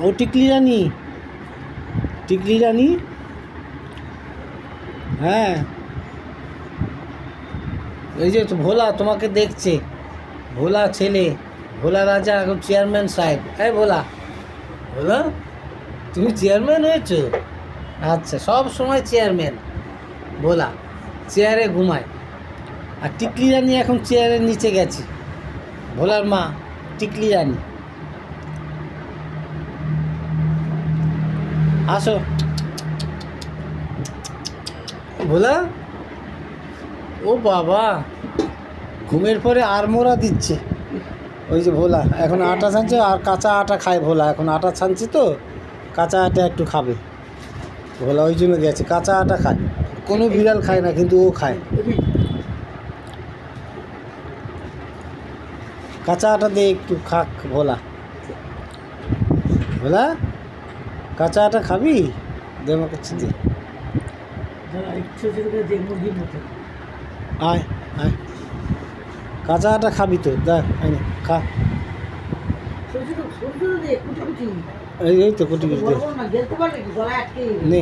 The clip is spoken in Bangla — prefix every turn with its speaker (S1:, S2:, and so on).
S1: ও টিকলি রানী, টিকলি রানী, হ্যাঁ এই যে ভোলা তোমাকে দেখছে, ভোলা ছেলে, ভোলা রাজা এখন চেয়ারম্যান সাহেব। হ্যাঁ ভোলা, ভোলা তুমি চেয়ারম্যান হয়েছো? আচ্ছা, সব সময় চেয়ারম্যান। ভোলা চেয়ারে ঘুমায়, আর টিকলি রানী এখন চেয়ারের নিচে গেছে। ভোলার মা টিকলি রানী, আসো ভোলা। ও বাবা, ঘুমের পরে আড়মোড়া দিচ্ছে। ওই যে ভোলা এখন আটা ছানছে, আর কাঁচা আটা খায় ভোলা, এখন আটা ছানছে তো কাঁচা আটা একটু খাবে ভোলা, ওই জন্য গেছে। কাঁচা আটা খায়, কোনো বিড়াল খায় না কিন্তু ও খায়। কাঁচা আটা দিয়ে একটু খাক ভোলা। ভোলা কাঁচা আটা খাবি? দে আমার কাছে দে। আয় আয়, কাঁচা আটা খাবি তো, দেখ আয় খা। এই তো কুটি কুটি দে নে।